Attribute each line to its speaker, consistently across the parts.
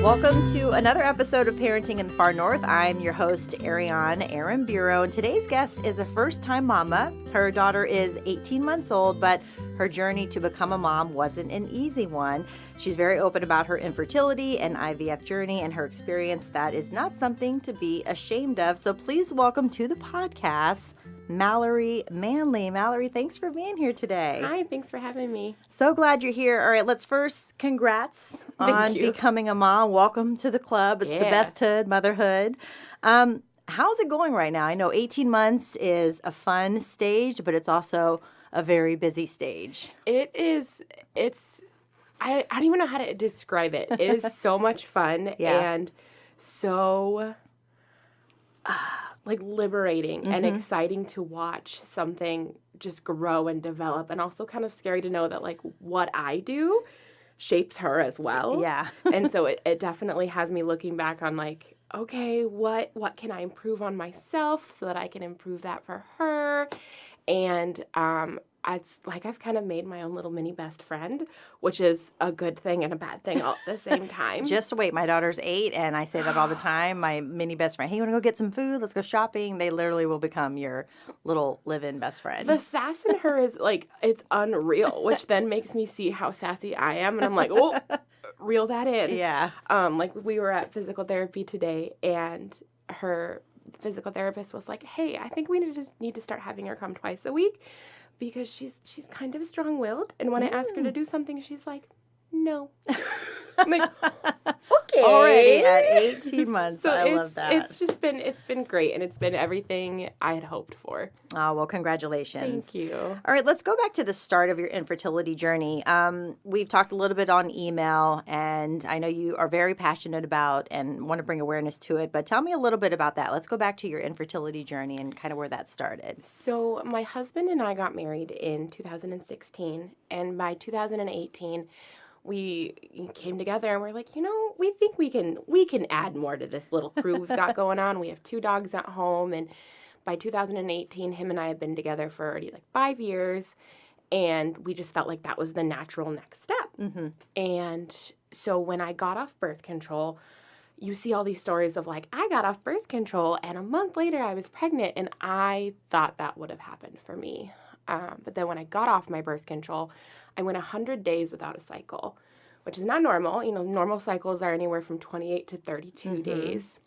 Speaker 1: Welcome to another episode of Parenting in the Far North. I'm your host, Erin Bureau, and today's guest is a first-time mama. Her daughter is 18 months old, but her journey to become a mom wasn't an easy one. She's very open about her infertility and IVF journey and her experience. That is not something to be ashamed of. So please welcome to the podcast, Malaurie Manley. Malaurie, thanks for being here today.
Speaker 2: Hi, thanks for having me.
Speaker 1: So glad you're here. All right, let's first congrats on becoming a mom. Welcome to the club. It's the besthood, motherhood. How's it going right now? I know 18 months is a fun stage, but it's also a very busy stage.
Speaker 2: It is. I don't even know how to describe it. It is so much fun and so liberating and exciting to watch something just grow and develop, and also kind of scary to know that what I do shapes her as well.
Speaker 1: Yeah.
Speaker 2: And so it definitely has me looking back on okay, what can I improve on myself so that I can improve that for her? And I've kind of made my own little mini best friend, which is a good thing and a bad thing all at the same time.
Speaker 1: Just wait. My daughter's 8, and I say that all the time. My mini best friend. Hey, you want to go get some food? Let's go shopping. They literally will become your little live-in best friend.
Speaker 2: The sass in her is it's unreal, which then makes me see how sassy I am. And I'm like, oh, reel that in.
Speaker 1: Yeah.
Speaker 2: We were at physical therapy today, and her physical therapist was like, hey, I think we need to start having her come twice a week, because she's kind of strong-willed, and when I ask her to do something, she's like, no. I'm like, okay.
Speaker 1: Already at 18 months.
Speaker 2: So
Speaker 1: I love that.
Speaker 2: It's been great, and it's been everything I had hoped for.
Speaker 1: Oh, well, congratulations.
Speaker 2: Thank you.
Speaker 1: All right, let's go back to the start of your infertility journey. We've talked a little bit on email, and I know you are very passionate about and want to bring awareness to it, but tell me a little bit about that. Let's go back to your infertility journey and kind of where that started.
Speaker 2: So my husband and I got married in 2016, and by 2018, we came together and we're like, we think we can add more to this little crew we've got going on. We have 2 dogs at home, and by 2018, him and I have been together for already 5 years, and we just felt like that was the natural next step. Mm-hmm. And so when I got off birth control, you see all these stories of I got off birth control and a month later I was pregnant, and I thought that would have happened for me. But then when I got off my birth control, I went 100 days without a cycle, which is not normal. Normal cycles are anywhere from 28 to 32 days.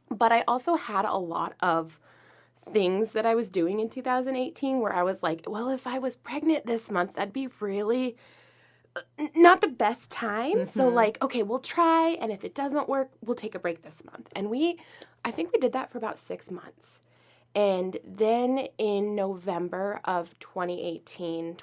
Speaker 2: But I also had a lot of things that I was doing in 2018 where I was like, well, if I was pregnant this month, that'd be really not the best time. So okay, we'll try. And if it doesn't work, we'll take a break this month. And I think we did that for about 6 months. And then in November of 2018,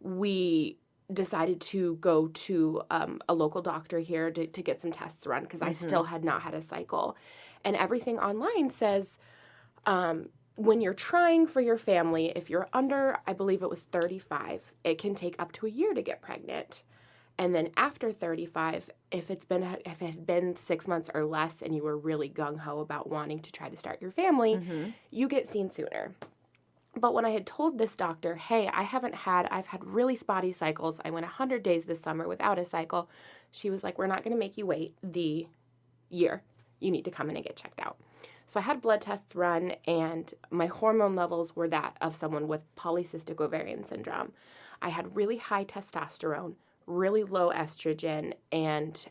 Speaker 2: we decided to go to a local doctor here to get some tests run, because I still had not had a cycle. And everything online says when you're trying for your family, if you're under, I believe it was 35, it can take up to a year to get pregnant. And then after 35, if it had been 6 months or less and you were really gung-ho about wanting to try to start your family, you get seen sooner. But when I had told this doctor, hey, I've had really spotty cycles. I went 100 days this summer without a cycle. She was like, we're not going to make you wait the year. You need to come in and get checked out. So I had blood tests run, and my hormone levels were that of someone with polycystic ovarian syndrome. I had really high testosterone, really low estrogen, and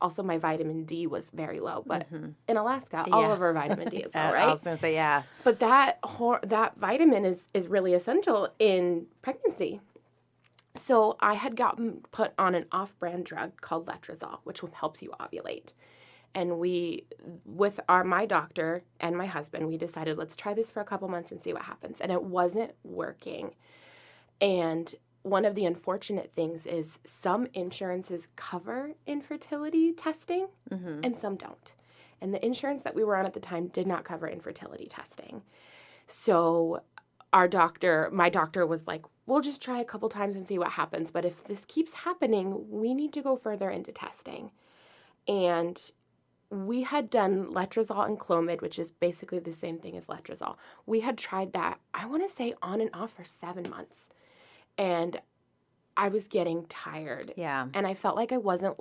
Speaker 2: also my vitamin D was very low. But in Alaska, all of our vitamin D is low, right?
Speaker 1: I was going to say, yeah.
Speaker 2: But that vitamin is really essential in pregnancy. So I had gotten put on an off-brand drug called letrozole, which helps you ovulate. And my doctor and my husband, we decided, let's try this for a couple months and see what happens. And it wasn't working. And one of the unfortunate things is some insurances cover infertility testing and some don't. And the insurance that we were on at the time did not cover infertility testing. So my doctor was like, we'll just try a couple times and see what happens. But if this keeps happening, we need to go further into testing. And we had done letrozole and Clomid, which is basically the same thing as letrozole. We had tried that, I want to say, on and off for 7 months. And I was getting tired.
Speaker 1: Yeah.
Speaker 2: And I felt like I wasn't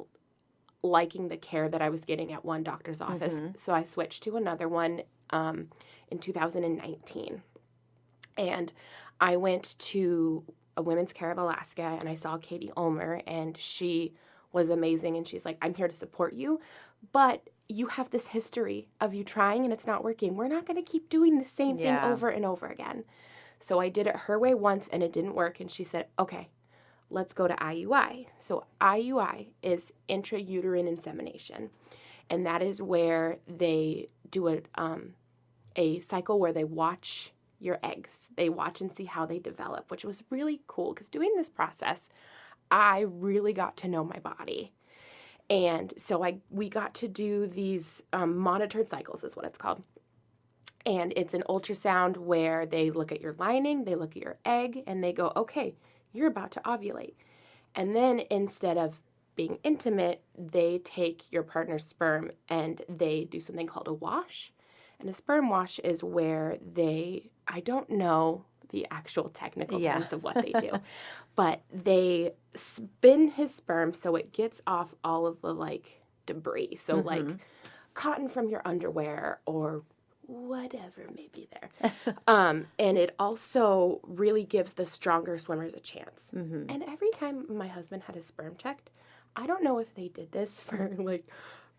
Speaker 2: liking the care that I was getting at one doctor's office. So I switched to another one in 2019. And I went to a Women's Care of Alaska, and I saw Katie Ulmer, and she was amazing. And she's like, I'm here to support you, but you have this history of you trying and it's not working. We're not going to keep doing the same thing over and over again. So I did it her way once, and it didn't work. And she said, okay, let's go to IUI. So IUI is intrauterine insemination. And that is where they do a cycle where they watch your eggs. They watch and see how they develop, which was really cool because doing this process, I really got to know my body. And so we got to do these monitored cycles is what it's called. And it's an ultrasound where they look at your lining, they look at your egg, and they go, okay, you're about to ovulate. And then instead of being intimate, they take your partner's sperm and they do something called a wash. And a sperm wash is where I don't know the actual technical terms of what they do, but they spin his sperm so it gets off all of the like debris. So like cotton from your underwear or whatever may be there. And it also really gives the stronger swimmers a chance. And every time my husband had his sperm checked, I don't know if they did this for like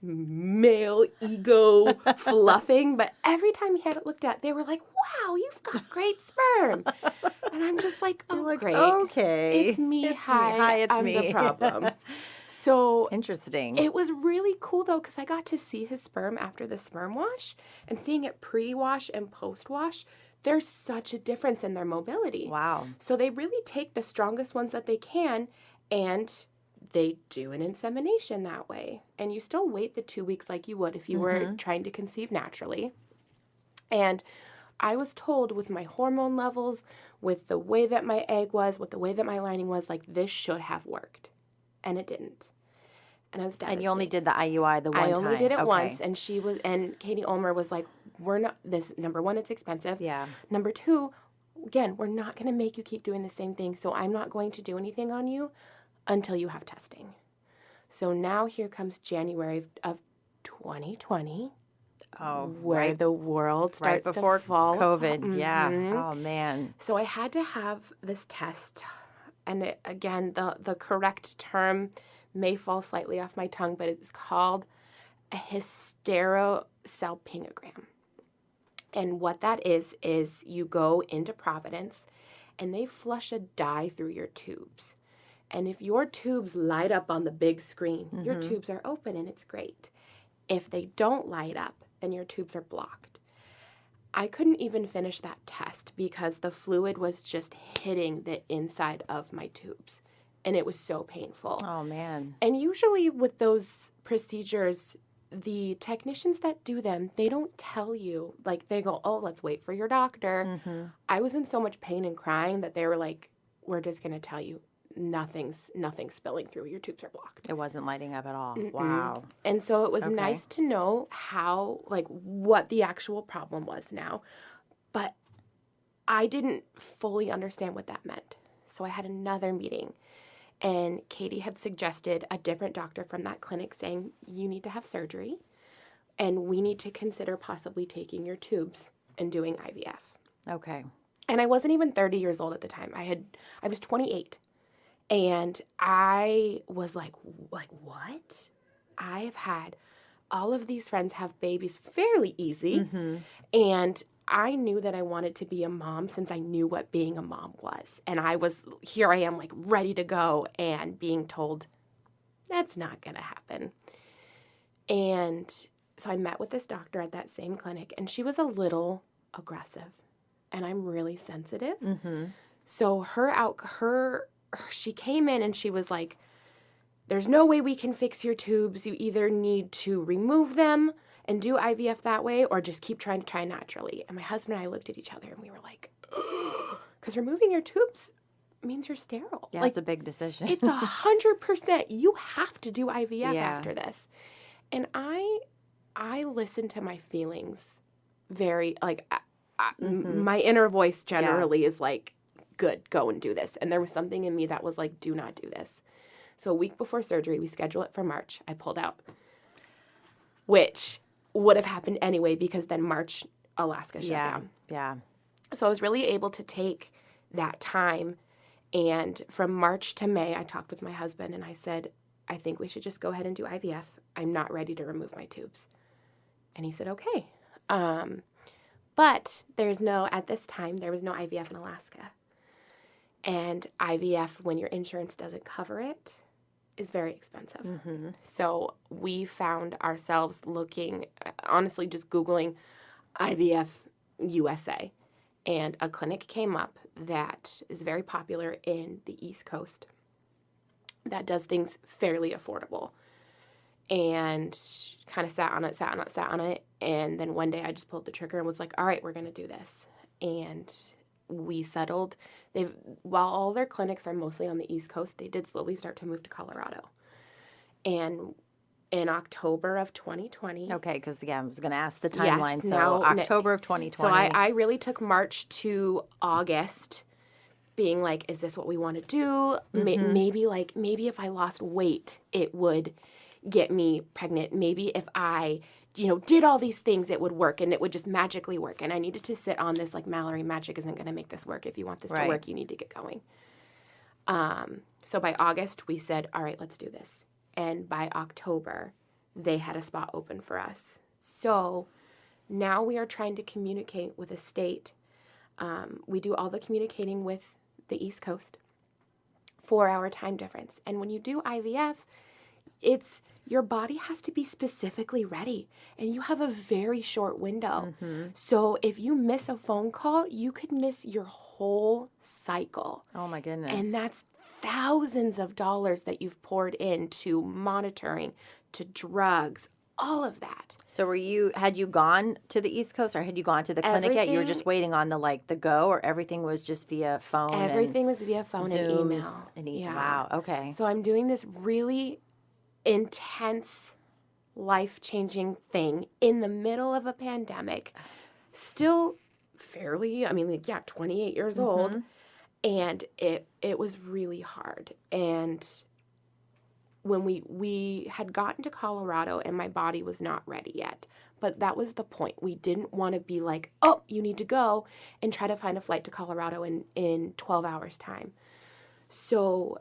Speaker 2: male ego fluffing, but every time he had it looked at, they were like, wow, you've got great sperm. And I'm just like, oh, like, great.
Speaker 1: Okay.
Speaker 2: It's me.
Speaker 1: It's
Speaker 2: Hi,
Speaker 1: me. Hi, it's
Speaker 2: I'm
Speaker 1: me.
Speaker 2: the problem. So
Speaker 1: interesting.
Speaker 2: It was really cool, though, because I got to see his sperm after the sperm wash, and seeing it pre-wash and post-wash, there's such a difference in their mobility.
Speaker 1: Wow.
Speaker 2: So they really take the strongest ones that they can, and they do an insemination that way. And you still wait the 2 weeks like you would if you were trying to conceive naturally. And I was told with my hormone levels, with the way that my egg was, with the way that my lining was, like, this should have worked. And it didn't. And I was devastated.
Speaker 1: And you only did the IUI the one time?
Speaker 2: I only did it once. And Katie Ulmer was like, number one, it's expensive.
Speaker 1: Yeah.
Speaker 2: Number two, again, we're not going to make you keep doing the same thing. So I'm not going to do anything on you until you have testing. So now here comes January of 2020.
Speaker 1: Oh,
Speaker 2: where the world starts
Speaker 1: before
Speaker 2: to fall.
Speaker 1: COVID. Yeah. Oh, man.
Speaker 2: So I had to have this test. And again, the correct term may fall slightly off my tongue, but it's called a hysterosalpingogram. And what that is you go into Providence and they flush a dye through your tubes. And if your tubes light up on the big screen, your tubes are open and it's great. If they don't light up, then your tubes are blocked. I couldn't even finish that test because the fluid was just hitting the inside of my tubes. And it was so painful.
Speaker 1: Oh, man.
Speaker 2: And usually with those procedures, the technicians that do them, they don't tell you. Like, they go, oh, let's wait for your doctor. I was in so much pain and crying that they were like, we're just going to tell you nothing's spilling through. Your tubes are blocked.
Speaker 1: It wasn't lighting up at all. Wow.
Speaker 2: And so it was nice to know how, like, what the actual problem was now. But I didn't fully understand what that meant. So I had another meeting. And Katie had suggested a different doctor from that clinic saying, you need to have surgery. And we need to consider possibly taking your tubes and doing IVF.
Speaker 1: Okay.
Speaker 2: And I wasn't even 30 years old at the time. I was 28. And I was like, what? I've had all of these friends have babies fairly easy. And I knew that I wanted to be a mom since I knew what being a mom was. And here I am, like, ready to go and being told, that's not going to happen. And so I met with this doctor at that same clinic, and she was a little aggressive. And I'm really sensitive. So she came in and she was like, there's no way we can fix your tubes. You either need to remove them and do IVF that way or just keep trying to try naturally. And my husband and I looked at each other and we were like, because removing your tubes means you're sterile.
Speaker 1: Yeah,
Speaker 2: like,
Speaker 1: it's a big decision.
Speaker 2: It's 100%. You have to do IVF after this. And I listened to my feelings very, like, my inner voice generally is like, good, go and do this. And there was something in me that was like, do not do this. So a week before surgery, we schedule it for March. I pulled out, which would have happened anyway because then March, Alaska shut down.
Speaker 1: Yeah.
Speaker 2: So I was really able to take that time. And from March to May, I talked with my husband and I said, I think we should just go ahead and do IVF. I'm not ready to remove my tubes. And he said, okay. But at this time, there was no IVF in Alaska. And IVF, when your insurance doesn't cover it, is very expensive.
Speaker 1: Mm-hmm.
Speaker 2: So we found ourselves looking, honestly, just Googling IVF USA. And a clinic came up that is very popular in the East Coast that does things fairly affordable. And kind of sat on it. And then one day I just pulled the trigger and was like, all right, we're going to do this. And we settled. While all their clinics are mostly on the East Coast, they did slowly start to move to Colorado. And in October of 2020.
Speaker 1: Okay, because I was going to ask the timeline.
Speaker 2: Yes,
Speaker 1: so October of 2020.
Speaker 2: So I really took March to August being like, is this what we want to do?
Speaker 1: Mm-hmm.
Speaker 2: Maybe if I lost weight, it would get me pregnant. Maybe if I, did all these things, it would work and it would just magically work. And I needed to sit on this like, Malaurie, magic isn't going to make this work. If you want this to work, you need to get going. So by August, we said, all right, let's do this. And by October, they had a spot open for us. So now we are trying to communicate with a state. We do all the communicating with the East Coast, 4-hour time difference. And when you do IVF, your body has to be specifically ready. And you have a very short window. Mm-hmm. So if you miss a phone call, you could miss your whole cycle.
Speaker 1: Oh my goodness.
Speaker 2: And that's thousands of dollars that you've poured into monitoring, to drugs, all of that.
Speaker 1: So had you gone to the East Coast or had you gone to the clinic yet? You were just waiting on the go, or everything was just via phone?
Speaker 2: Everything was via phone
Speaker 1: Zooms
Speaker 2: and email.
Speaker 1: Yeah. Wow, okay.
Speaker 2: So I'm doing this really intense, life-changing thing in the middle of a pandemic. Still fairly, 28 years old. And it was really hard. And when we had gotten to Colorado and my body was not ready yet, but that was the point. We didn't want to be like, oh, you need to go and try to find a flight to Colorado in 12 hours time. So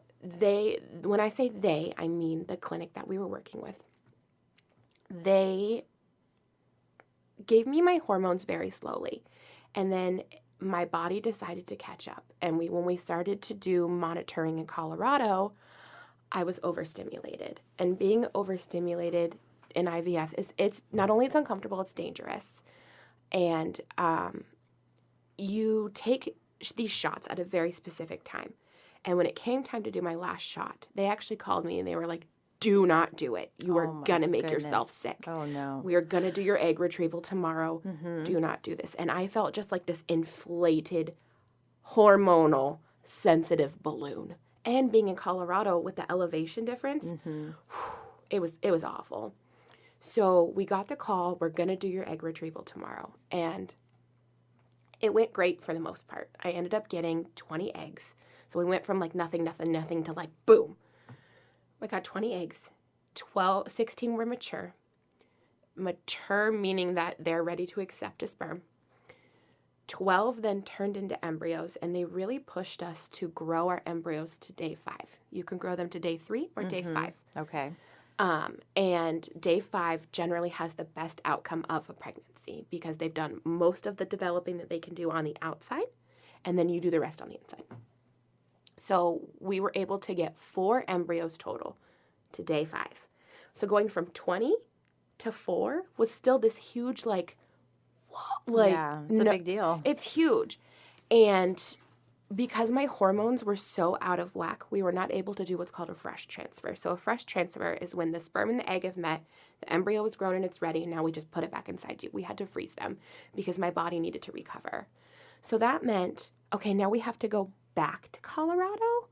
Speaker 2: when I say they, I mean the clinic that we were working with. They gave me my hormones very slowly. And then my body decided to catch up. And when we started to do monitoring in Colorado, I was overstimulated. And being overstimulated in IVF it's not only it's uncomfortable, it's dangerous. And you take these shots at a very specific time. And when it came time to do my last shot, they actually called me and they were like, do not do it. You are going to make yourself sick.
Speaker 1: Oh, no.
Speaker 2: We are going to do your egg retrieval tomorrow. Mm-hmm. Do not do this. And I felt just like this inflated, hormonal, sensitive balloon. And being in Colorado with the elevation difference, it was awful. So we got the call, we're going to do your egg retrieval tomorrow. And it went great for the most part. I ended up getting 20 eggs. So we went from like nothing to like boom. I got 20 eggs. 16 were mature. Mature meaning that they're ready to accept a sperm. 12 then turned into embryos, and they really pushed us to grow our embryos to day 5. You can grow them to day 3 or day 5.
Speaker 1: Okay.
Speaker 2: And day 5 generally has the best outcome of a pregnancy because they've done most of the developing that they can do on the outside, and then you do the rest on the inside. So we were able to get 4 embryos total to day 5. So going from 20 to 4 was still this huge,
Speaker 1: it's a big deal.
Speaker 2: It's huge. And because my hormones were so out of whack, we were not able to do what's called a fresh transfer. So a fresh transfer is when the sperm and the egg have met, the embryo is grown and it's ready, and now we just put it back inside you. We had to freeze them because my body needed to recover. So that meant, okay, now we have to go back to Colorado?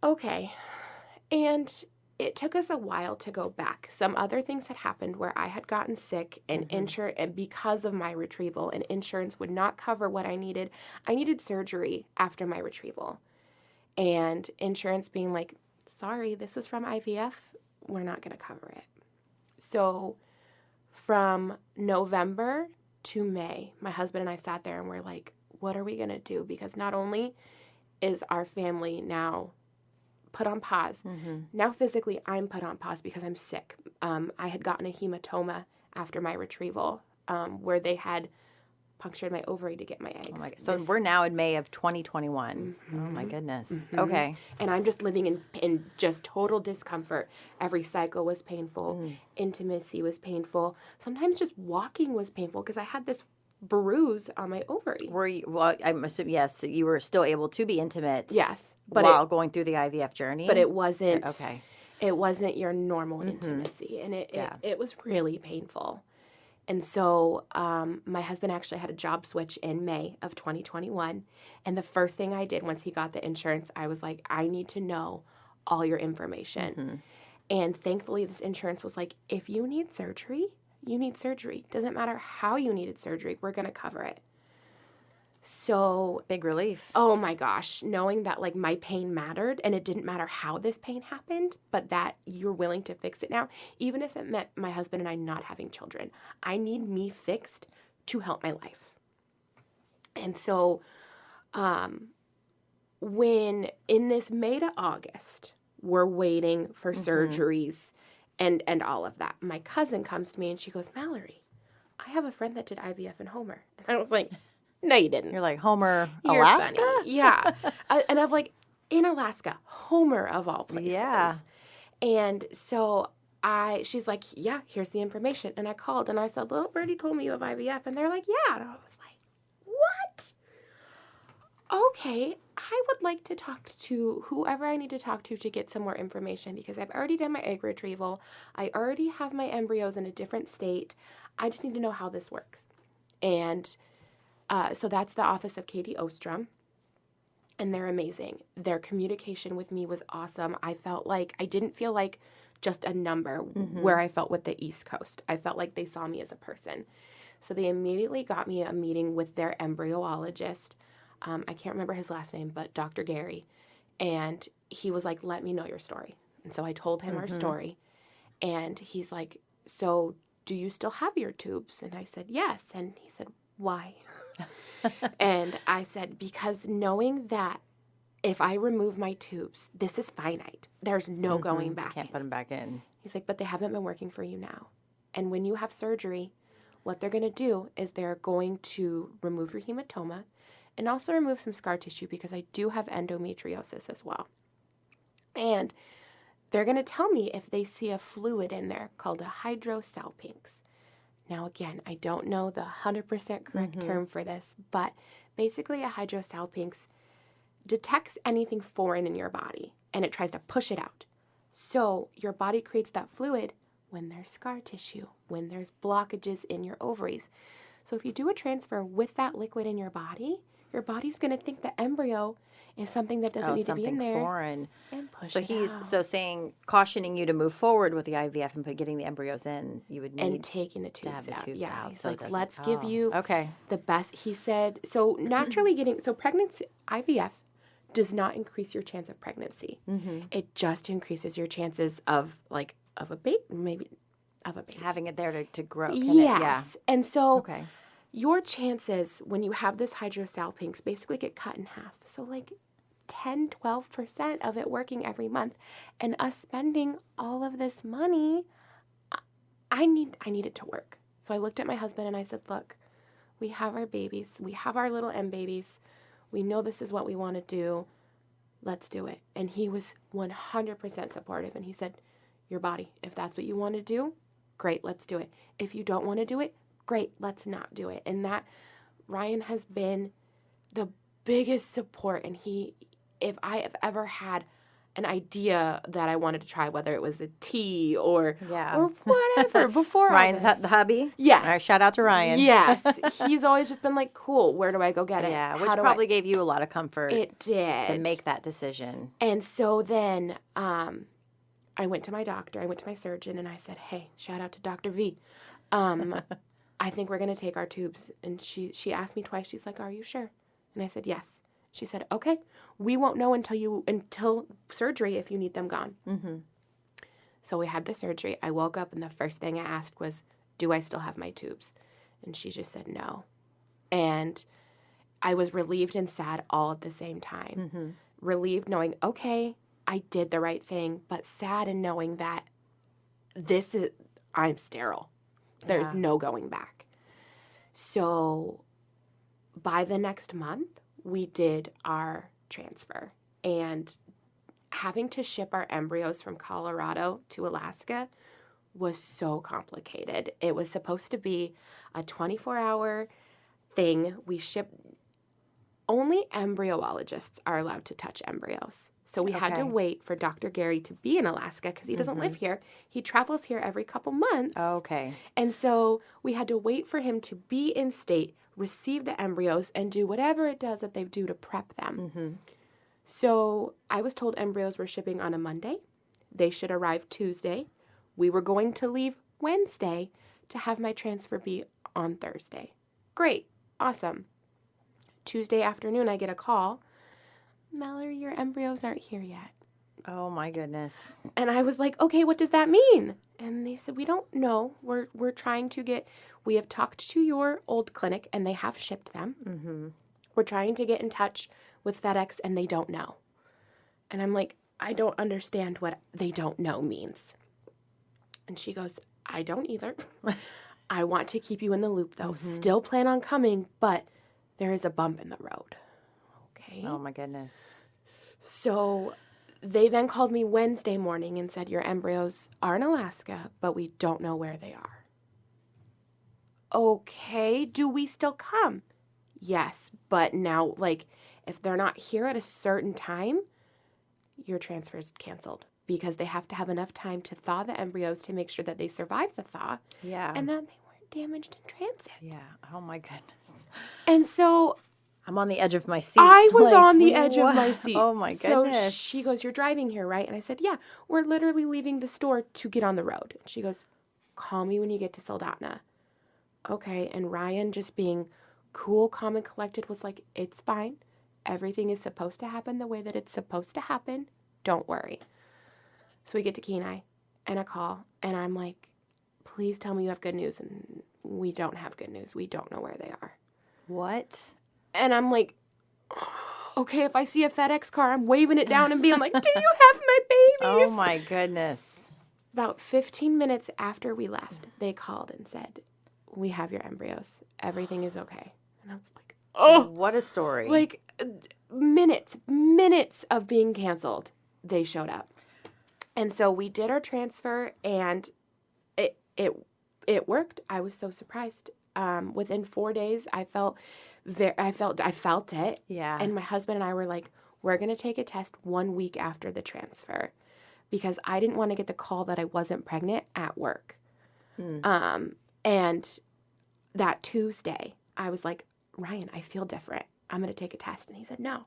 Speaker 2: Okay. And it took us a while to go back. Some other things had happened where I had gotten sick and and because of my retrieval, and insurance would not cover what I needed. I needed surgery after my retrieval. And insurance being like, sorry, this is from IVF. We're not going to cover it. So from November to May, my husband and I sat there and we're like, what are we going to do? Because not only is our family now put on pause. Now physically I'm put on pause because I'm sick. I had gotten a hematoma after my retrieval where they had punctured my ovary to get my eggs.
Speaker 1: Oh my God. So we're now in May of 2021. Oh my goodness. Okay.
Speaker 2: And I'm just living in just total discomfort. Every cycle was painful. Intimacy was painful. Sometimes just walking was painful because I had this bruise on my ovary.
Speaker 1: Were you, well, I'm assuming, yes, so you were still able to be intimate.
Speaker 2: Yes. But
Speaker 1: while going through the IVF journey.
Speaker 2: But it wasn't.
Speaker 1: Okay.
Speaker 2: It wasn't your normal intimacy, and it was really painful. And so my husband actually had a job switch in May of 2021, and the first thing I did once he got the insurance, I was like, I need to know all your information. And thankfully, this insurance was like, if you need surgery, you need surgery. Doesn't matter how you needed surgery, we're going to cover it. So
Speaker 1: big relief.
Speaker 2: Oh my gosh, knowing that like my pain mattered and it didn't matter how this pain happened, but that you're willing to fix it now, even if it meant my husband and I not having children. I need me fixed to help my life. And so when in this May to August, we're waiting for surgeries and all of that, my cousin comes to me and she goes, Malaurie, I have a friend that did IVF in Homer. And I was like, no, you didn't.
Speaker 1: You're like, Homer,
Speaker 2: You're
Speaker 1: Alaska?
Speaker 2: Funny. Yeah. And I'm like, in Alaska, Homer of all places.
Speaker 1: Yeah.
Speaker 2: And so she's like, yeah, here's the information. And I called and I said, little birdie told me you have IVF. And they're like, yeah. And I was like, what? Okay, I would like to talk to whoever I need to talk to get some more information because I've already done my egg retrieval. I already have my embryos in a different state. I just need to know how this works. And so that's the office of Katie Ostrom, and they're amazing. Their communication with me was awesome. I didn't feel like just a number where I felt with the East Coast. I felt like they saw me as a person. So they immediately got me a meeting with their embryologist. I can't remember his last name, but Dr. Gary. And he was like, let me know your story. And so I told him our story. And he's like, so do you still have your tubes? And I said, yes. And he said, why? And I said, because knowing that if I remove my tubes, this is finite. There's no going back.
Speaker 1: Can't put them back in.
Speaker 2: He's like, but they haven't been working for you now. And when you have surgery, what they're going to do is they're going to remove your hematoma and also remove some scar tissue because I do have endometriosis as well. And they're going to tell me if they see a fluid in there called a hydrosalpinx. Now, again, I don't know the 100% correct term for this, but basically a hydrosalpinx detects anything foreign in your body, and it tries to push it out. So your body creates that fluid when there's scar tissue, when there's blockages in your ovaries. So if you do a transfer with that liquid in your body's going to think the embryo is something that doesn't need to be in there.
Speaker 1: Foreign.
Speaker 2: And push
Speaker 1: so
Speaker 2: it
Speaker 1: he's
Speaker 2: out.
Speaker 1: cautioning you to move forward with the IVF and getting the embryos in. You would need
Speaker 2: and taking the tubes
Speaker 1: to have the
Speaker 2: out.
Speaker 1: tubes
Speaker 2: Yeah,
Speaker 1: out.
Speaker 2: he's
Speaker 1: So
Speaker 2: like, let's give you
Speaker 1: okay.
Speaker 2: the best. He said, so naturally pregnancy, IVF does not increase your chance of pregnancy. It just increases your chances of a baby, maybe of a baby.
Speaker 1: Having it there to grow.
Speaker 2: Yes. And so
Speaker 1: okay.
Speaker 2: Your chances when you have this hydrosalpinx basically get cut in half. So 10, 12% of it working every month. And us spending all of this money, I need it to work. So I looked at my husband and I said, look, we have our babies. We have our little M babies. We know this is what we want to do. Let's do it. And he was 100% supportive. And he said, your body, if that's what you want to do, great, let's do it. If you don't want to do it, great, let's not do it. And that Ryan has been the biggest support. And if I have ever had an idea that I wanted to try, whether it was a tea or whatever, before
Speaker 1: Ryan's the hubby?
Speaker 2: Yes.
Speaker 1: All right, shout out to Ryan.
Speaker 2: Yes. He's always just been like, cool, where do I go get it?
Speaker 1: Yeah, which probably gave you a lot of comfort.
Speaker 2: It did.
Speaker 1: To make that decision.
Speaker 2: And so then I went to my doctor. I went to my surgeon, and I said, hey, shout out to Dr. V. I think we're going to take our tubes. And she asked me twice. She's like, are you sure? And I said, yes. She said, okay, we won't know until surgery if you need them gone.
Speaker 1: Mm-hmm.
Speaker 2: So we had the surgery. I woke up, and the first thing I asked was, do I still have my tubes? And she just said no. And I was relieved and sad all at the same time.
Speaker 1: Mm-hmm.
Speaker 2: Relieved knowing, okay, I did the right thing, but sad in knowing that I'm sterile. There's no going back. So by the next month, we did our transfer. And having to ship our embryos from Colorado to Alaska was so complicated. It was supposed to be a 24-hour thing. We shipped. Only embryologists are allowed to touch embryos. So we had to wait for Dr. Gary to be in Alaska because he doesn't live here. He travels here every couple months.
Speaker 1: Okay.
Speaker 2: And so we had to wait for him to be in state, receive the embryos, and do whatever it does that they do to prep them.
Speaker 1: Mm-hmm.
Speaker 2: So I was told embryos were shipping on a Monday. They should arrive Tuesday. We were going to leave Wednesday to have my transfer be on Thursday. Great. Awesome. Tuesday afternoon, I get a call. Malaurie, your embryos aren't here yet.
Speaker 1: Oh, my goodness.
Speaker 2: And I was like, okay, what does that mean? And they said, we don't know. We're trying to we have talked to your old clinic, and they have shipped them.
Speaker 1: Mm-hmm.
Speaker 2: We're trying to get in touch with FedEx, and they don't know. And I'm like, I don't understand what they don't know means. And she goes, I don't either. I want to keep you in the loop, though.
Speaker 1: Mm-hmm.
Speaker 2: Still plan on coming, but there is a bump in the road. Okay.
Speaker 1: Oh, my goodness.
Speaker 2: So they then called me Wednesday morning and said, your embryos are in Alaska, but we don't know where they are. Okay. Do we still come? Yes. But now, if they're not here at a certain time, your transfer is canceled because they have to have enough time to thaw the embryos to make sure that they survive the thaw.
Speaker 1: Yeah.
Speaker 2: And that they weren't damaged in transit.
Speaker 1: Yeah. Oh, my goodness.
Speaker 2: And so
Speaker 1: I'm on the edge of my seat.
Speaker 2: I was on the edge of my
Speaker 1: what?
Speaker 2: seat.
Speaker 1: Oh, my
Speaker 2: So
Speaker 1: goodness.
Speaker 2: she goes, you're driving here, right? And I said, yeah, we're literally leaving the store to get on the road. And she goes, call me when you get to Soldotna. Okay. And Ryan, just being cool, calm, and collected, was like, it's fine. Everything is supposed to happen the way that it's supposed to happen. Don't worry. So we get to Kenai, and I call, and I'm like, please tell me you have good news. And we don't have good news. We don't know where they are.
Speaker 1: What?
Speaker 2: And I'm like, okay, if I see a FedEx car, I'm waving it down and being like, do you have my babies?
Speaker 1: Oh, my goodness.
Speaker 2: About 15 minutes after we left, they called and said, we have your embryos. Everything is okay. And I was like, oh.
Speaker 1: What a story.
Speaker 2: Like, minutes of being canceled, they showed up. And so we did our transfer, and it worked. I was so surprised. Within 4 days, I felt it.
Speaker 1: Yeah.
Speaker 2: And my husband and I were like, we're going to take a test 1 week after the transfer because I didn't want to get the call that I wasn't pregnant at work. And that Tuesday, I was like, Ryan, I feel different. I'm going to take a test. And he said, no.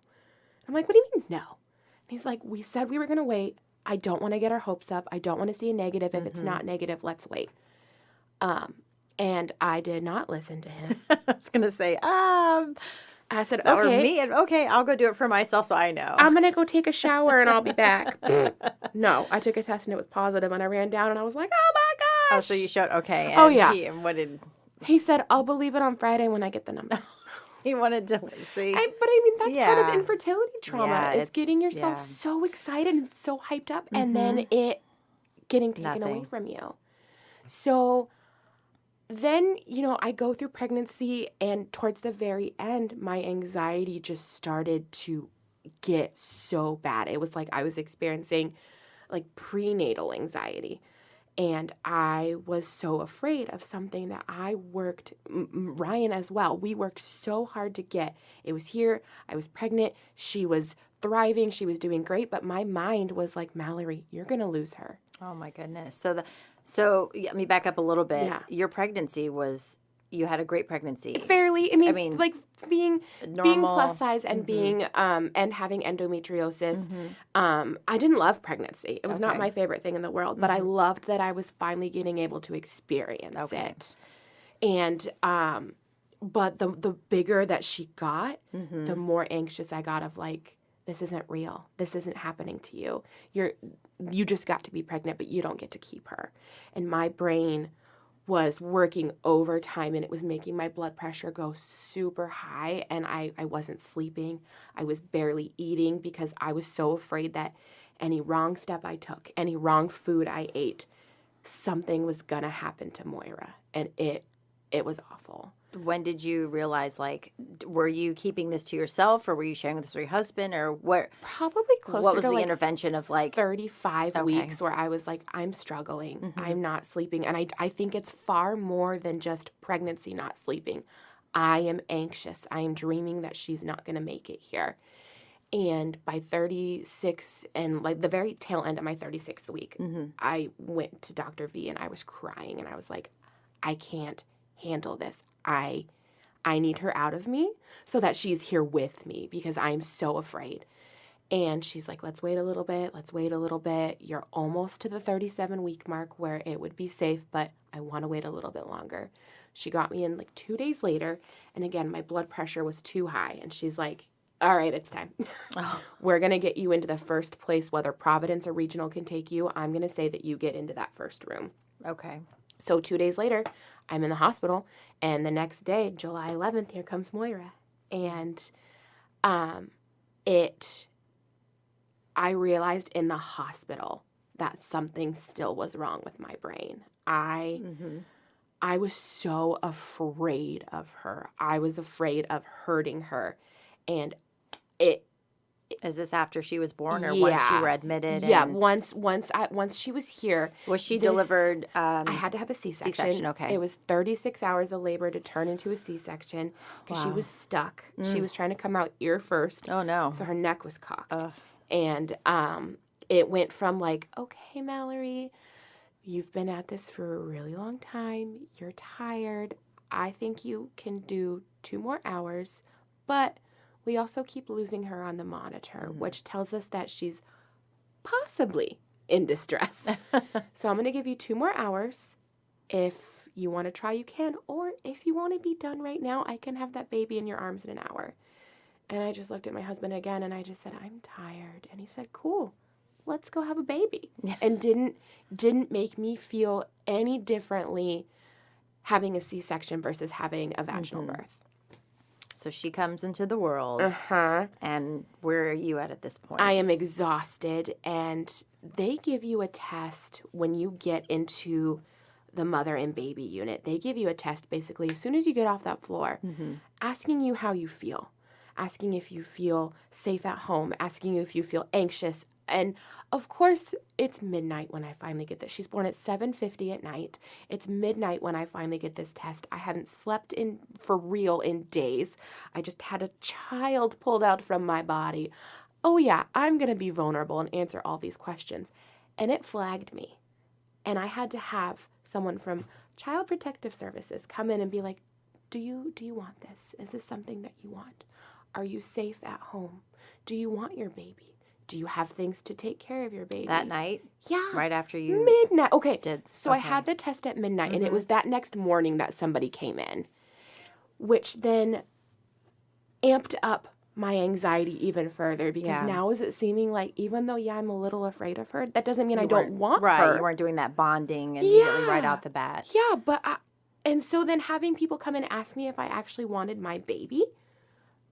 Speaker 2: I'm like, what do you mean no? And he's like, we said we were going to wait. I don't want to get our hopes up. I don't want to see a negative. If it's not negative, let's wait. And I did not listen to him.
Speaker 1: I was going to say,
Speaker 2: I said,
Speaker 1: or
Speaker 2: okay.
Speaker 1: me, and okay, I'll go do it for myself so I know.
Speaker 2: I'm going to go take a shower and I'll be back. No, I took a test and it was positive, and I ran down and I was like, oh my gosh.
Speaker 1: Oh, so you showed, okay.
Speaker 2: Oh,
Speaker 1: And
Speaker 2: yeah.
Speaker 1: And what did...
Speaker 2: He said, I'll believe it on Friday when I get the number.
Speaker 1: He wanted to see.
Speaker 2: But I mean, that's part
Speaker 1: Yeah.
Speaker 2: of infertility trauma.
Speaker 1: Yeah,
Speaker 2: is
Speaker 1: it's-
Speaker 2: getting yourself
Speaker 1: yeah.
Speaker 2: so excited and so hyped up, and then it getting taken away
Speaker 1: Nothing.
Speaker 2: from you. So then, I go through pregnancy, and towards the very end, my anxiety just started to get so bad. It was like I was experiencing prenatal anxiety. And I was so afraid of something that I worked, Ryan as well, we worked so hard to get. It was here, I was pregnant, she was thriving, she was doing great, but my mind was like, Malaurie, you're going to lose her.
Speaker 1: Oh, my goodness. So let me back up a little bit.
Speaker 2: Yeah.
Speaker 1: Your pregnancy was you had a great pregnancy.
Speaker 2: Fairly, I mean like being
Speaker 1: Normal.
Speaker 2: plus size and being and having endometriosis. I didn't love pregnancy. It was not my favorite thing in the world, but I loved that I was finally getting able to experience it. And but the bigger that she got, the more anxious I got of like, this isn't real. This isn't happening to you. You just got to be pregnant, but you don't get to keep her. And my brain was working overtime, and it was making my blood pressure go super high, and I wasn't sleeping. I was barely eating because I was so afraid that any wrong step I took, any wrong food I ate, something was gonna happen to Moira, and it was awful.
Speaker 1: When did you realize, like, were you keeping this to yourself, or were you sharing this with your husband, or what?
Speaker 2: Probably closer
Speaker 1: What was
Speaker 2: to
Speaker 1: the
Speaker 2: like
Speaker 1: intervention of like
Speaker 2: 35 weeks where I was like, I'm struggling. I'm not sleeping. And I think it's far more than just pregnancy not sleeping. I am anxious. I am dreaming that she's not going to make it here. And by 36 and like the very tail end of my 36th week, I went to Dr. V and I was crying and I was like, I can't handle this. I need her out of me so that she's here with me because I'm so afraid. And she's like, let's wait a little bit. Let's wait a little bit. You're almost to the 37-week mark where it would be safe, but I want to wait a little bit longer. She got me in like 2 days later. And again, my blood pressure was too high. And she's like, all right, it's time. We're going to get you into the first place, whether Providence or Regional can take you. I'm going to say that you get into that first room.
Speaker 1: Okay.
Speaker 2: So 2 days later, I'm in the hospital, and the next day, July 11th, here comes Moira. And I realized in the hospital that something still was wrong with my brain. I was so afraid of her. I was afraid of hurting her. And
Speaker 1: Is this after she was born or once you were admitted?
Speaker 2: Yeah,
Speaker 1: and
Speaker 2: once she was here.
Speaker 1: Was she delivered?
Speaker 2: I had to have a C-section.
Speaker 1: C-section, okay.
Speaker 2: It was 36 hours of labor to turn into a C-section because she was stuck. She was trying to come out ear first.
Speaker 1: Oh, no.
Speaker 2: So her neck was cocked. And it went from like, okay, Mallorie, you've been at this for a really long time. You're tired. I think you can do 2 more hours, but we also keep losing her on the monitor, which tells us that she's possibly in distress. So I'm going to give you 2 more hours. If you want to try, you can. Or if you want to be done right now, I can have that baby in your arms in an hour. And I just looked at my husband again, and I just said, I'm tired. And he said, cool, let's go have a baby. And didn't make me feel any differently having a C-section versus having a vaginal birth.
Speaker 1: So she comes into the world, and where are you at this point?
Speaker 2: I am exhausted, and they give you a test when you get into the mother and baby unit. They give you a test basically as soon as you get off that floor, asking you how you feel, asking if you feel safe at home, asking you if you feel anxious. And of course, it's midnight when I finally get this. She's born at 7:50 at night. It's midnight when I finally get this test. I hadn't slept in for real in days. I just had a child pulled out from my body. Oh yeah, I'm going to be vulnerable and answer all these questions. And it flagged me. And I had to have someone from Child Protective Services come in and be like, do you want this? Is this something that you want? Are you safe at home? Do you want your baby? Do you have things to take care of your baby?
Speaker 1: That night?
Speaker 2: Yeah.
Speaker 1: Right after you
Speaker 2: midnight. Okay.
Speaker 1: did.
Speaker 2: So I had the test at midnight, and it was that next morning that somebody came in, which then amped up my anxiety even further because now is it seeming like even though, I'm a little afraid of her, that doesn't mean I don't want her.
Speaker 1: Right. You weren't doing that bonding immediately right out the bat.
Speaker 2: Yeah, but and so then having people come and ask me if I actually wanted my baby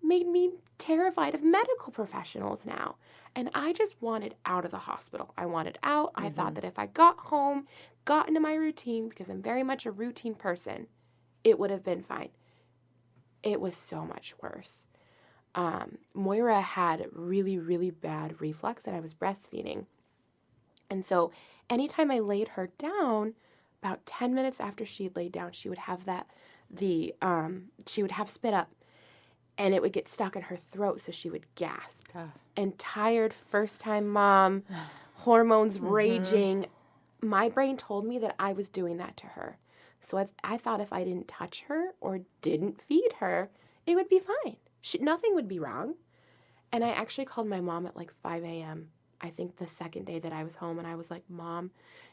Speaker 2: made me terrified of medical professionals now. And I just wanted out of the hospital. I wanted out. I thought that if I got home, got into my routine, because I'm very much a routine person, it would have been fine. It was so much worse. Moira had really, really bad reflux, and I was breastfeeding. And so anytime I laid her down, about 10 minutes after she'd laid down, she would have she would have spit up. And it would get stuck in her throat, so she would gasp. And tired, first-time mom, hormones raging. My brain told me that I was doing that to her. So I thought if I didn't touch her or didn't feed her, it would be fine. Nothing would be wrong. And I actually called my mom at like 5 a.m. I think the second day that I was home, and I was like, Mom,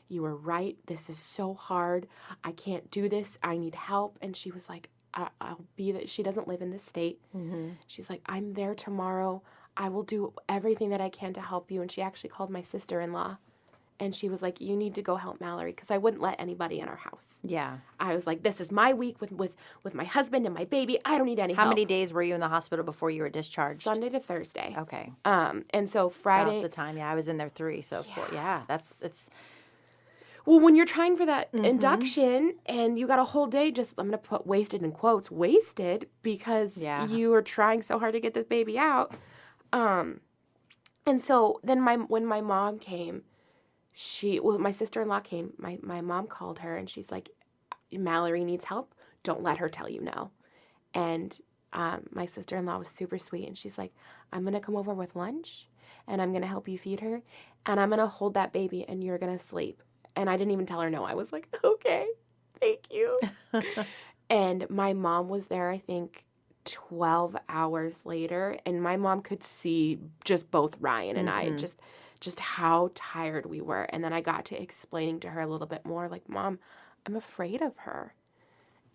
Speaker 2: you were right. This is so hard. I can't do this. I need help. And she was like, I'll be there. She doesn't live in this state.
Speaker 1: Mm-hmm.
Speaker 2: She's like, I'm there tomorrow. I will do everything that I can to help you. And she actually called my sister-in-law. And she was like, you need to go help Mallorie, because I wouldn't let anybody in our house.
Speaker 1: Yeah.
Speaker 2: I was like, this is my week with my husband and my baby. I don't need any help.
Speaker 1: How many days were you in the hospital before you were discharged?
Speaker 2: Sunday to Thursday.
Speaker 1: Okay.
Speaker 2: And so Friday.
Speaker 1: About the time, yeah, I was in there 3, so 4. Yeah, it's.
Speaker 2: Well, when you're trying for that induction and you got a whole day, I'm going to put wasted in quotes, wasted, because you were trying so hard to get this baby out. And so then when my mom came, my sister-in-law came, my mom called her, and she's like, Mallorie needs help. Don't let her tell you no. And my sister-in-law was super sweet, and she's like, I'm going to come over with lunch, and I'm going to help you feed her, and I'm going to hold that baby, and you're going to sleep. And I didn't even tell her no. I was like, okay, thank you. And my mom was there, I think, 12 hours later, and my mom could see just both Ryan and I just how tired we were. And then I got to explaining to her a little bit more, like, Mom, I'm afraid of her.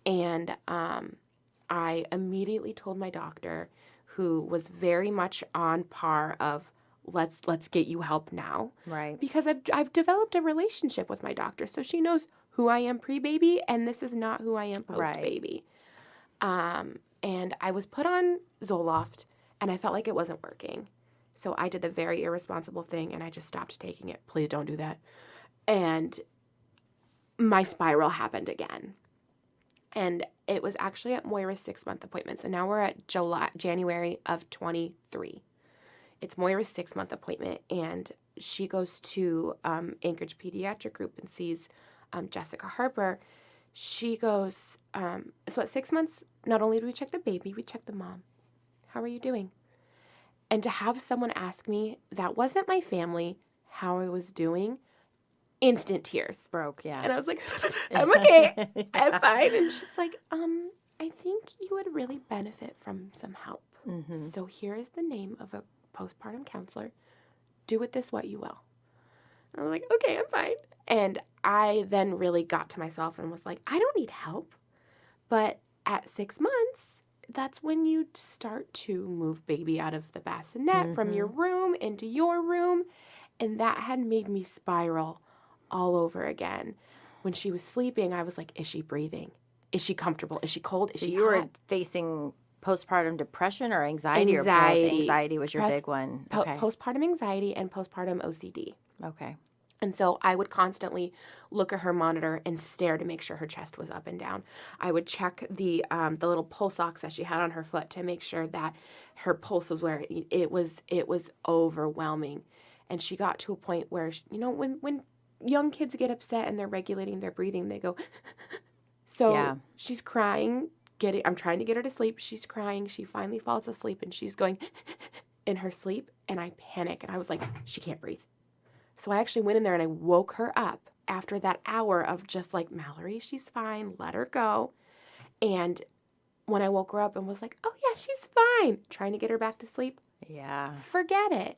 Speaker 2: And I immediately told my doctor, who was very much on par of, let's get you help now.
Speaker 1: Right.
Speaker 2: Because I've developed a relationship with my doctor, so she knows who I am pre-baby, and this is not who I am post-baby. Right. And I was put on Zoloft, and I felt like it wasn't working. So I did the very irresponsible thing, and I just stopped taking it. Please don't do that. And my spiral happened again. And it was actually at Moira's 6-month appointment. So now we're at January of 23. It's Moira's 6-month appointment, and she goes to Anchorage Pediatric Group and sees Jessica Harper. She goes, so at 6 months, not only do we check the baby, we check the mom. How are you doing? And to have someone ask me, that wasn't my family, how I was doing, instant tears.
Speaker 1: Broke, yeah.
Speaker 2: And I was like, I'm okay. I'm fine. And she's like, I think you would really benefit from some help. Mm-hmm. So here is the name of a postpartum counselor. Do with this what you will. I was like, okay, I'm fine. And I then really got to myself and was like, I don't need help. But at 6 months, that's when you start to move baby out of the bassinet from your room into your room. And that had made me spiral all over again. When she was sleeping, I was like, is she breathing? Is she comfortable? Is she cold? Is she
Speaker 1: you
Speaker 2: hot?
Speaker 1: were facing postpartum depression or anxiety? Or both? Anxiety was your big one. Okay.
Speaker 2: Postpartum anxiety and postpartum OCD.
Speaker 1: Okay.
Speaker 2: And so I would constantly look at her monitor and stare to make sure her chest was up and down. I would check the little pulse ox that she had on her foot to make sure that her pulse was where it was overwhelming. And she got to a point where, when young kids get upset and they're regulating their breathing, they go, so she's crying. I'm trying to get her to sleep. She's crying. She finally falls asleep, and she's going in her sleep, and I panic. And I was like, she can't breathe. So I actually went in there and I woke her up after that hour of just like, Mallorie, she's fine. Let her go. And when I woke her up and was like, oh, yeah, she's fine, trying to get her back to sleep.
Speaker 1: Yeah.
Speaker 2: Forget it.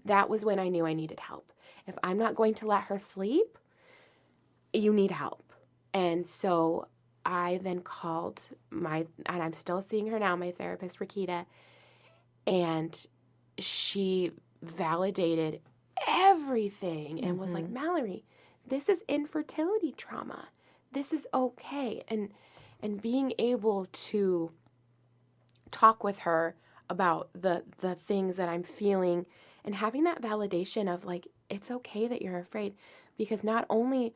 Speaker 2: That was when I knew I needed help. If I'm not going to let her sleep, you need help. And so I then called and I'm still seeing her now, my therapist, Rakita, and she validated everything and was like, Mallorie, this is infertility trauma. This is okay. And being able to talk with her about the things that I'm feeling and having that validation of like, it's okay that you're afraid, because not only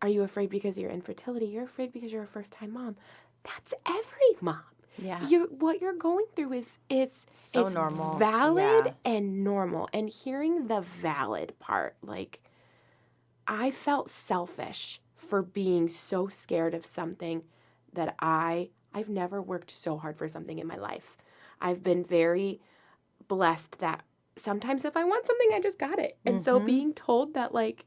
Speaker 2: are you afraid because of your infertility, you're afraid because you're a first-time mom. That's every mom.
Speaker 1: Yeah.
Speaker 2: What you're going through is it's
Speaker 1: normal.
Speaker 2: Valid and normal. And hearing the valid part, like, I felt selfish for being so scared of something that I've never worked so hard for something in my life. I've been very blessed that sometimes if I want something, I just got it. And so being told that, like,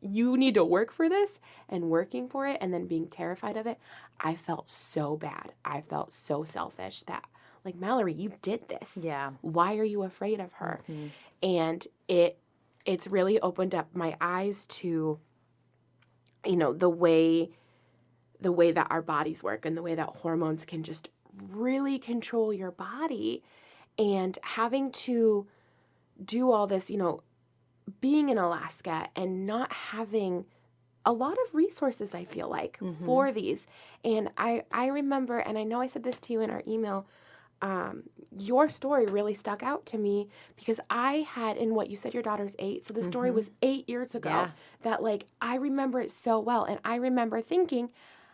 Speaker 2: you need to work for this, and working for it and then being terrified of it, I felt so bad. I felt so selfish that, like, Mallorie, you did this.
Speaker 1: Yeah.
Speaker 2: Why are you afraid of her? And it's really opened up my eyes to, the way that our bodies work and the way that hormones can just really control your body. And having to do all this, being in Alaska and not having a lot of resources, I feel like, for these. And I remember, and I know I said this to you in our email, your story really stuck out to me because I had, in what you said, your daughter's 8. So the story was 8 years ago that, like, I remember it so well. And I remember thinking,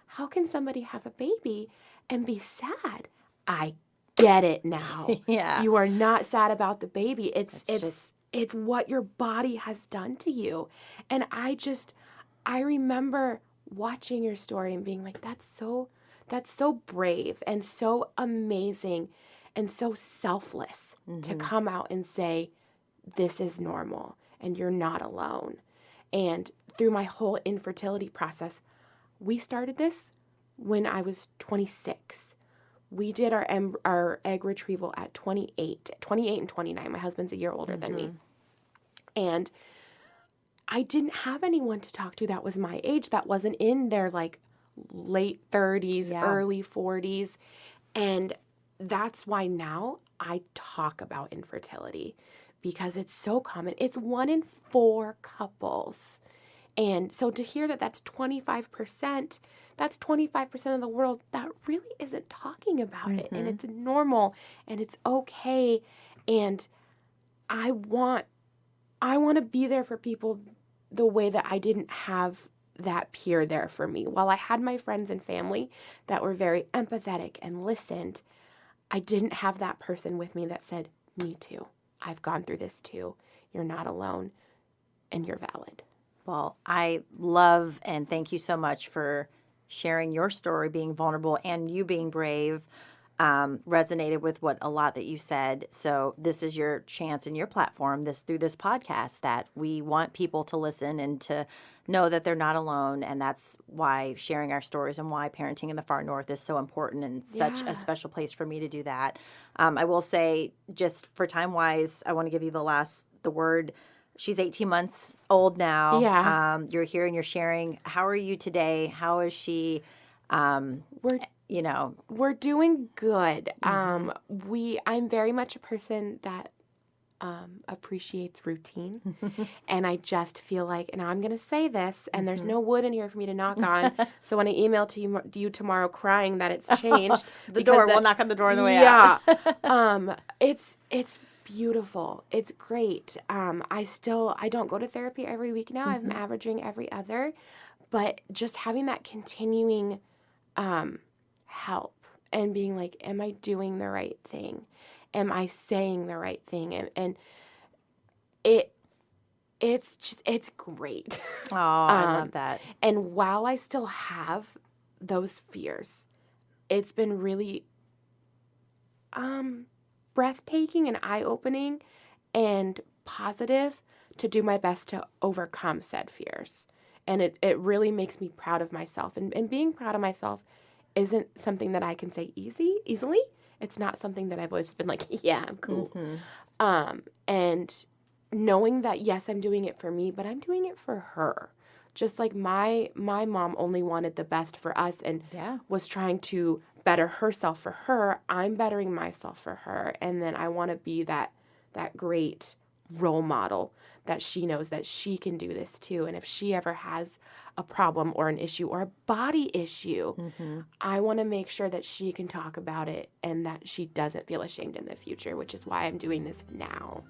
Speaker 2: how can somebody have a baby and be sad? I get it now.
Speaker 1: Yeah.
Speaker 2: You are not sad about the baby. It's what your body has done to you. And I remember watching your story and being like, that's so brave and so amazing and so selfless to come out and say, this is normal and you're not alone. And through my whole infertility process, we started this when I was 26. We did our egg retrieval at 28 and 29. My husband's a year older than me. And I didn't have anyone to talk to that was my age, that wasn't in their, like, late 30s, early 40s. And that's why now I talk about infertility, because it's so common. It's 1 in 4 couples. And so to hear that that's 25%, that's 25% of the world that really isn't talking about it. And it's normal and it's okay. And I want to be there for people the way that I didn't have that peer there for me. While I had my friends and family that were very empathetic and listened, I didn't have that person with me that said, me too. I've gone through this too. You're not alone and you're valid.
Speaker 1: Well, I love and thank you so much for sharing your story, being vulnerable, and you being brave. Resonated with what a lot that you said. So this is your chance and your platform through this podcast that we want people to listen and to know that they're not alone. And that's why sharing our stories and why Parenting in the Far North is so important and such a special place for me to do that. I will say, just for time wise, I want to give you the word. She's 18 months old now.
Speaker 2: Yeah.
Speaker 1: You're here and you're sharing. How are you today? How is she?
Speaker 2: We're doing good. I'm very much a person that appreciates routine. And I just feel like, and I'm going to say this, and there's no wood in here for me to knock on. So when I email to you tomorrow crying that it's changed.
Speaker 1: We'll knock on the door on the way out.
Speaker 2: It's beautiful. It's great. I don't go to therapy every week now. I'm averaging every other. But just having that continuing help and being like, am I doing the right thing? Am I saying the right thing? And it's great.
Speaker 1: Oh, I love that.
Speaker 2: And while I still have those fears, it's been really breathtaking and eye-opening and positive to do my best to overcome said fears. And it really makes me proud of myself. And being proud of myself isn't something that I can say easily. It's not something that I've always been like, yeah, I'm cool. And knowing that, yes, I'm doing it for me, but I'm doing it for her. Just like my mom only wanted the best for us and was trying to better herself for her, I'm bettering myself for her. And then I want to be that great role model that she knows that she can do this too. And if she ever has a problem or an issue or a body issue, I want to make sure that she can talk about it and that she doesn't feel ashamed in the future, which is why I'm doing this now.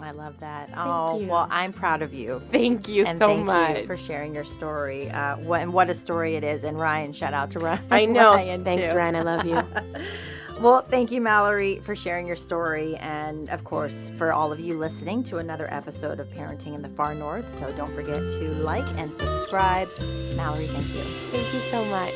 Speaker 1: I love that.
Speaker 2: Thank you.
Speaker 1: Well, I'm proud of you.
Speaker 2: Thank you
Speaker 1: and
Speaker 2: so
Speaker 1: thank
Speaker 2: much.
Speaker 1: you for sharing your story. What a story it is. And Ryan, shout out to Ryan.
Speaker 2: I know.
Speaker 1: Ryan
Speaker 2: Thanks,
Speaker 1: too.
Speaker 2: Ryan. I love you.
Speaker 1: Well, thank you, Mallorie, for sharing your story. And, of course, for all of you listening to another episode of Parenting in the Far North. So don't forget to like and subscribe. Mallorie, thank you.
Speaker 2: Thank you so much.